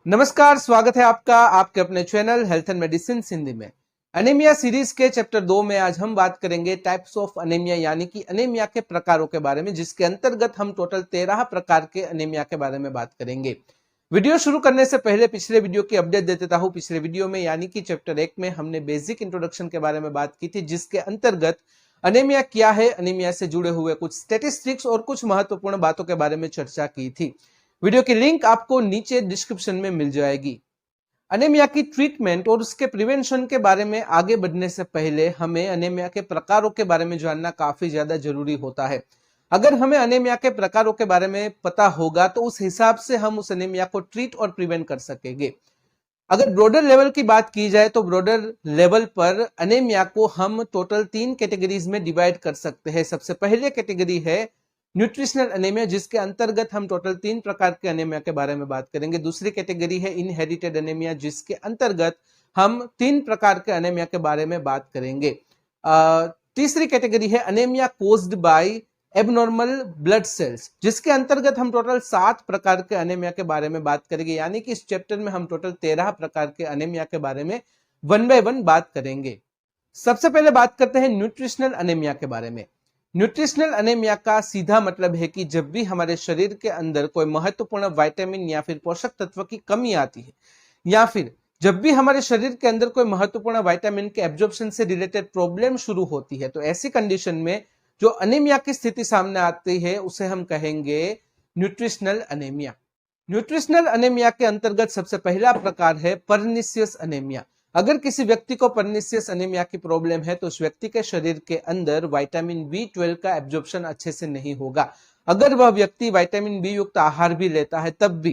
नमस्कार, स्वागत है आपका आपके अपने channel health and medicine Hindi में। अनेमिया सीरीज के चैप्टर 2 में आज हम बात करेंगे टाइप्स ऑफ अनेमिया यानी कि अनेमिया के प्रकारों के बारे में, जिसके अंतर्गत हम टोटल 13 प्रकार के अनेमिया के बारे में बात करेंगे। वीडियो शुरू करने से पहले पिछले वीडियो की अपडेट दे देता हूं। पिछले वीडियो में यानी कि चैप्टर 1 में हमने बेसिक इंट्रोडक्शन के बारे में बात की थी, जिसके अंतर्गत अनेमिया क्या है, अनेमिया से जुड़े हुए कुछ स्टैटिस्टिक्स और कुछ महत्वपूर्ण बातों के बारे में चर्चा की थी। वीडियो की लिंक आपको नीचे डिस्क्रिप्शन में मिल जाएगी। अनेमिया की ट्रीटमेंट और उसके प्रिवेंशन के बारे में आगे बढ़ने से पहले हमें अनेमिया के प्रकारों के बारे में जानना काफी ज्यादा जरूरी होता है। अगर हमें अनेमिया के प्रकारों के बारे में पता होगा तो उस हिसाब से हम उस अनेमिया को ट्रीट और प्रिवेंट कर सकेंगे। अगर ब्रॉडर लेवल की बात की जाए तो ब्रॉडर लेवल पर अनेमिया को हम टोटल 3 कैटेगरीज में डिवाइड कर सकते हैं। सबसे पहले कैटेगरी है न्यूट्रिशनल अनेमिया, जिसके अंतर्गत हम टोटल 3 प्रकार के अनेमिया के बारे में बात करेंगे। दूसरी कैटेगरी है इनहेरिटेड अनेमिया, जिसके अंतर्गत हम 3 प्रकार के अनेमिया के बारे में बात करेंगे। तीसरी कैटेगरी है anaemia caused by abnormal blood cells, जिसके अंतर्गत हम टोटल 7 प्रकार के अनेमिया के बारे में बात करेंगे। यानी कि इस चैप्टर में हम टोटल 13 प्रकार के अनेमिया के बारे में 1 बाय 1 बात करेंगे। सबसे पहले बात करते हैं न्यूट्रिशनल अनेमिया के बारे में। न्यूट्रिशनल अनेमिया का सीधा मतलब है कि जब भी हमारे शरीर के अंदर कोई महत्वपूर्ण विटामिन या फिर पोषक तत्व की कमी आती है, या फिर जब भी हमारे शरीर के अंदर कोई महत्वपूर्ण विटामिन के एब्जॉर्प्शन से रिलेटेड प्रॉब्लम शुरू होती है, तो ऐसी कंडीशन में जो अनेमिया की स्थिति सामने आती है उसे हम कहेंगे न्यूट्रिशनल अनेमिया। न्यूट्रिशनल अनेमिया के अंतर्गत सबसे पहला प्रकार है परनिशियस अनेमिया। अगर किसी व्यक्ति को परनिशियस अनेमिया की प्रॉब्लम है तो उस व्यक्ति के शरीर के अंदर विटामिन B12 का एब्जॉर्प्शन अच्छे से नहीं होगा। अगर वह व्यक्ति विटामिन बी युक्त आहार भी लेता है तब भी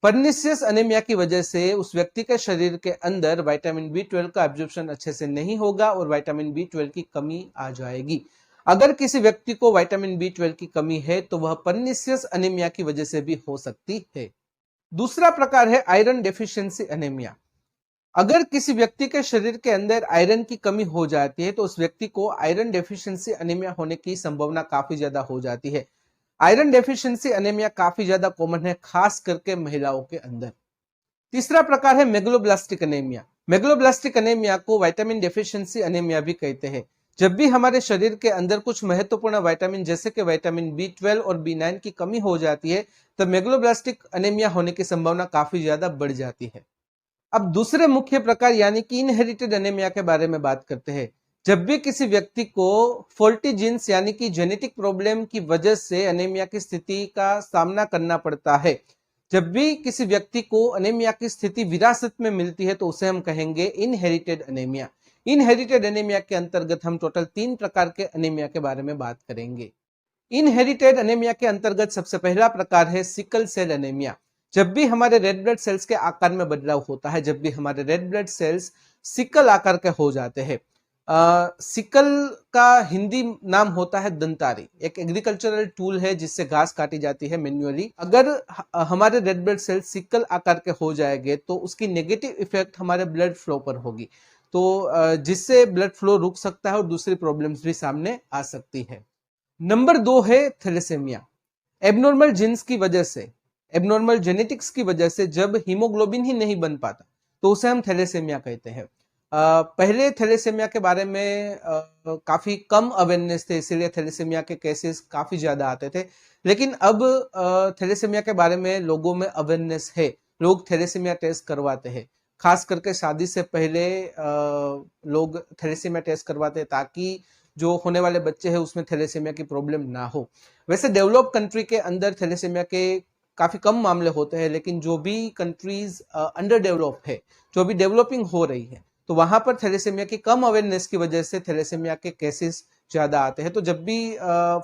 परनिशियस अनेमिया की वजह से उस व्यक्ति के शरीर के अंदर विटामिन B12 का एब्जॉर्प्शन अच्छे से नहीं होगा और विटामिन B12 की कमी आ जाएगी। अगर किसी व्यक्ति को विटामिन B12 की कमी है तो वह परनिशियस अनेमिया की वजह से भी हो सकती है। दूसरा प्रकार है आयरन डेफिशिएंसी अनेमिया। अगर किसी व्यक्ति के शरीर के अंदर आयरन की कमी हो जाती है तो उस व्यक्ति को आयरन डेफिशिएंसी अनीमिया होने की संभावना काफी ज्यादा हो जाती है। आयरन डेफिशिएंसी अनीमिया काफी ज्यादा कॉमन है, खास करके महिलाओं के अंदर। तीसरा प्रकार है मेगलोब्लास्टिक अनीमिया। मेगलोब्लास्टिक अनीमिया को विटामिन डेफिशिएंसी अनीमिया भी कहते हैं। जब भी हमारे शरीर के अंदर कुछ महत्वपूर्ण विटामिन जैसे कि विटामिन B12 और B9 की कमी हो जाती है तब मेगलोब्लास्टिक अनीमिया होने की संभावना काफी ज्यादा बढ़ जाती है। अब दूसरे मुख्य प्रकार यानी कि इनहेरिटेड अनेमिया के बारे में बात करते हैं। जब भी किसी व्यक्ति को फॉल्टी जीन्स यानी कि जेनेटिक प्रॉब्लम की वजह से अनेमिया की स्थिति का सामना करना पड़ता है, जब भी किसी व्यक्ति को अनेमिया की स्थिति विरासत में मिलती है तो उसे हम कहेंगे इनहेरिटेड अनेमिया। इनहेरिटेड अनेमिया के अंतर्गत हम टोटल 3 प्रकार के अनेमिया के बारे में बात करेंगे। इनहेरिटेड अनेमिया के अंतर्गत सबसे पहला प्रकार है सिकल सेल अनेमिया। जब भी हमारे रेड ब्लड सेल्स के आकार में बदलाव होता है, जब भी हमारे रेड ब्लड सेल्स सिकल आकार के हो जाते हैं, सिकल का हिंदी नाम होता है दंतारी। एक एग्रीकल्चरल टूल है जिससे घास काटी जाती है मैन्युअली। अगर हमारे रेड ब्लड सेल्स सिकल आकार के हो जाएंगे तो उसकी नेगेटिव इफेक्ट हमारे ब्लड फ्लो पर होगी, तो जिससे ब्लड फ्लो रुक सकता है और दूसरी प्रॉब्लम्स भी सामने आ सकती है। नंबर 2 है थैलेसेमिया। एबनॉर्मल जीन्स की वजह से, एबनॉर्मल जेनेटिक्स की वजह से जब हीमोग्लोबिन ही नहीं बन पाता तो उसे हम थैलेसेमिया कहते हैं। पहले थैलेसेमिया के बारे में काफी कम अवेयरनेस थे, इसीलिए थैलेसेमिया के केसेस काफी ज्यादा आते थे। लेकिन अब थैलेसेमिया के बारे में लोगों में अवेयरनेस है, लोग थैलेसेमिया टेस्ट करवाते हैं। खास करके शादी से पहले लोग थैलेसेमिया टेस्ट करवाते हैं ताकि जो होने वाले बच्चे हैं उसमें थैलेसेमिया की प्रॉब्लम ना हो। वैसे डेवलप कंट्री के अंदर थैलेसेमिया के काफी कम मामले होते हैं, लेकिन जो भी कंट्रीज अंडर डेवलप है, जो भी डेवलपिंग हो रही है, तो वहां पर थैलेसेमिया की कम अवेयरनेस की वजह से थैलेसेमिया के केसेस ज्यादा आते हैं। तो जब भी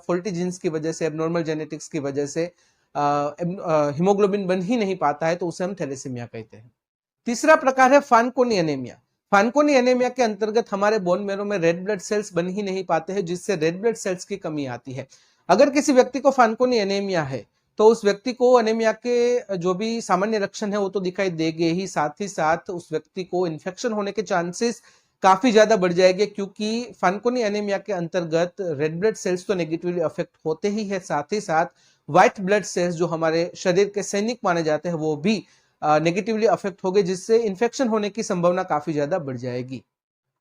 फॉल्टी जीन्स की वजह से, एबनॉर्मल जेनेटिक्स की वजह से हीमोग्लोबिन बन ही नहीं पाता है तो उसे हम थैलेसेमिया कहते हैं। तीसरा प्रकार है फानकोनी एनीमिया। फानकोनी एनीमिया के अंतर्गत हमारे बोन मैरो में रेड ब्लड सेल्स बन ही नहीं पाते हैं, जिससे रेड ब्लड सेल्स की कमी आती है। अगर किसी व्यक्ति को फानकोनी एनीमिया है तो उस व्यक्ति को अनीमिया के जो भी सामान्य लक्षण है वो तो दिखाई देंगे ही साथ उस व्यक्ति को इन्फेक्शन होने के चांसेस काफी ज्यादा बढ़ जाएंगे, क्योंकि फानकोनी एनीमिया के अंतर्गत रेड ब्लड सेल्स तो नेगेटिवली अफेक्ट होते ही है, साथ व्हाइट ब्लड सेल्स जो हमारे शरीर के सैनिक माने जाते हैं वो भी नेगेटिवली अफेक्ट होंगे, जिससे इन्फेक्शन होने की संभावना काफी ज्यादा बढ़ जाएगी।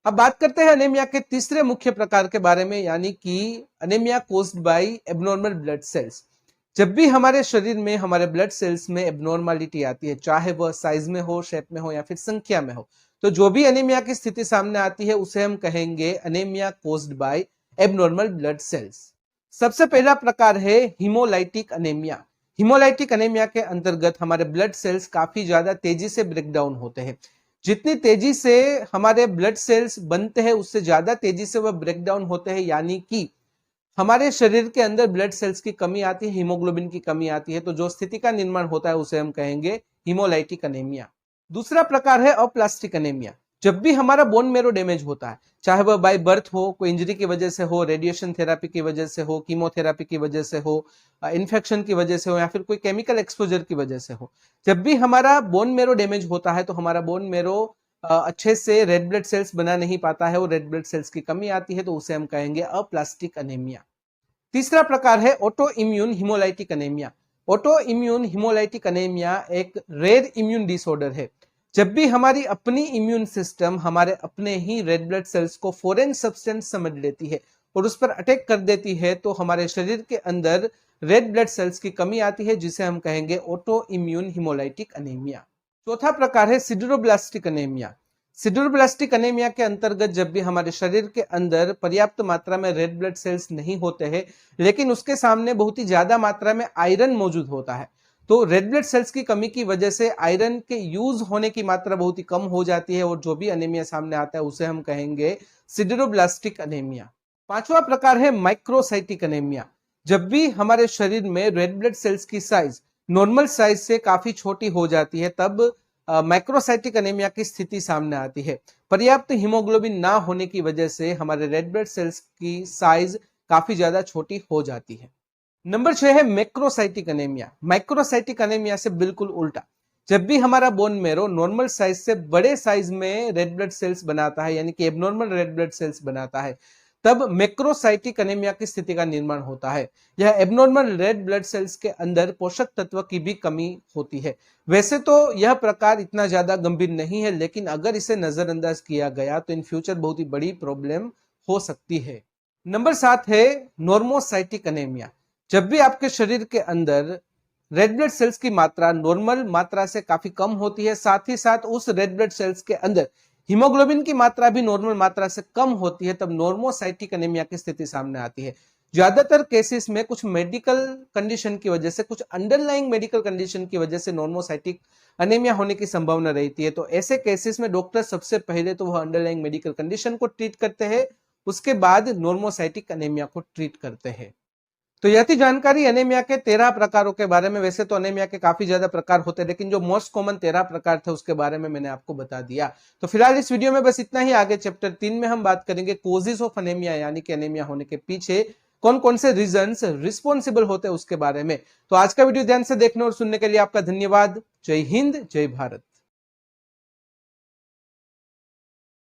अब बात करते हैं अनेमिया के तीसरे मुख्य प्रकार के बारे में, यानी कि anaemia caused by abnormal blood cells. जब भी हमारे शरीर में हमारे ब्लड सेल्स में एबनॉर्मलिटी आती है, चाहे वह साइज में हो, शेप में हो या फिर संख्या में हो, तो जो भी अनेमिया की स्थिति सामने आती है उसे हम कहेंगे anaemia caused by abnormal blood cells. सबसे पहला प्रकार है हीमोलाइटिक अनेमिया। हीमोलाइटिक अनेमिया के अंतर्गत हमारे ब्लड सेल्स काफी ज्यादा तेजी से ब्रेक डाउन होते हैं। जितनी तेजी से हमारे ब्लड सेल्स बनते हैं उससे ज्यादा तेजी से वह ब्रेक डाउन होते हैं, यानी कि हमारे शरीर के अंदर ब्लड सेल्स की कमी आती है, हीमोग्लोबिन की कमी आती है, तो जो स्थिति का निर्माण होता है उसे हम कहेंगे हीमोलाइटिक अनेमिया। दूसरा प्रकार है अप्लास्टिक अनेमिया। जब भी हमारा बोन मेरो डैमेज होता है, चाहे वह बाय बर्थ हो, कोई इंजरी की वजह से हो, रेडिएशन थेरेपी की वजह से हो, कीमोथेरेपी की वजह से हो, इन्फेक्शन की वजह से हो या फिर कोई केमिकल एक्सपोजर की वजह से हो, जब भी हमारा बोन मेरो डैमेज होता है तो हमारा बोन मेरो अच्छे से रेड ब्लड सेल्स बना नहीं पाता है और रेड ब्लड सेल्स की कमी आती है, तो उसे हम कहेंगे अप्लास्टिक अनेमिया। तीसरा प्रकार है auto immune haemolytic anaemia. Auto immune haemolytic anaemia एक रेयर इम्यून डिसऑर्डर है। जब भी हमारी अपनी इम्यून सिस्टम हमारे अपने ही रेड ब्लड सेल्स को फॉरेन सब्सटेंस समझ लेती है और उस पर अटैक कर देती है, तो हमारे शरीर के अंदर रेड ब्लड सेल्स की कमी आती है, जिसे हम कहेंगे ऑटो इम्यून हीमोलाइटिक अनेमिया। चौथा प्रकार है सिडरोब्लास्टिक अनेमिया। सिडरोब्लास्टिक अनेमिया के अंतर्गत जब भी हमारे शरीर के अंदर पर्याप्त मात्रा में रेड ब्लड सेल्स नहीं होते हैं, लेकिन उसके सामने बहुत ही ज्यादा मात्रा में आयरन मौजूद होता है, तो रेड ब्लड सेल्स की कमी की वजह से आयरन के यूज होने की मात्रा बहुत ही कम हो जाती है और जो भी अनेमिया सामने आता है उसे हम कहेंगे सिडरोब्लास्टिक अनेमिया। पांचवा प्रकार है माइक्रोसाइटिक अनेमिया। जब भी हमारे शरीर में रेड ब्लड सेल्स की साइज नॉर्मल साइज से काफी छोटी हो जाती है, तब माइक्रोसाइटिक अनेमिया की स्थिति सामने आती है। पर्याप्त हीमोग्लोबिन ना होने की वजह से हमारे रेड ब्लड सेल्स की साइज काफी ज्यादा छोटी हो जाती है। नंबर 6 है मैक्रोसाइटिक अनेमिया। माइक्रोसाइटिक अनेमिया से बिल्कुल उल्टा। जब भी हमारा बोन मेरो नॉर्मल साइज से बड़े साइज में रेड ब्लड सेल्स बनाता है, यानी कि एबनॉर्मल रेड ब्लड सेल्स बनाता है, तब मैक्रोसाइटिक अनेमिया की स्थिति का निर्माण होता है। यह एबनॉर्मल रेड ब्लड सेल्स के अंदर पोषक तत्व की भी कमी होती है। वैसे तो यह प्रकार इतना ज्यादा गंभीर नहीं है, लेकिन अगर इसे नजरअंदाज किया गया तो इन फ्यूचर बहुत ही बड़ी प्रॉब्लम हो सकती है। नंबर 7 है नॉर्मोसाइटिक अनेमिया। जब भी आपके शरीर के अंदर रेड ब्लड सेल्स की मात्रा नॉर्मल मात्रा से काफी कम होती है, साथ ही साथ उस रेड ब्लड सेल्स के अंदर हीमोग्लोबिन की मात्रा भी नॉर्मल मात्रा से कम होती है, तब नॉर्मोसाइटिक अनेमिया की स्थिति सामने आती है। ज्यादातर केसेस में कुछ मेडिकल कंडीशन की वजह से, कुछ अंडरलाइंग मेडिकल कंडीशन की वजह से नॉर्मोसाइटिक अनेमिया होने की संभावना रहती है। तो ऐसे केसेस में डॉक्टर सबसे पहले तो वह अंडरलाइंग मेडिकल कंडीशन को ट्रीट करते हैं, उसके बाद नॉर्मोसाइटिक अनेमिया को ट्रीट करते हैं। तो यह थी जानकारी अनेमिया के 13 प्रकारों के बारे में। वैसे तो अनेमिया के काफी ज्यादा प्रकार होते हैं, लेकिन जो मोस्ट कॉमन 13 प्रकार थे उसके बारे में मैंने आपको बता दिया। तो फिलहाल इस वीडियो में बस इतना ही। आगे चैप्टर 3 में हम बात करेंगे कोजेस ऑफ अनेमिया, यानी कि अनेमिया होने के पीछे कौन कौन से रीजंस रिस्पॉन्सिबल होते हैं उसके बारे में। तो आज का वीडियो ध्यान से देखने और सुनने के लिए आपका धन्यवाद। जय हिंद, जय भारत।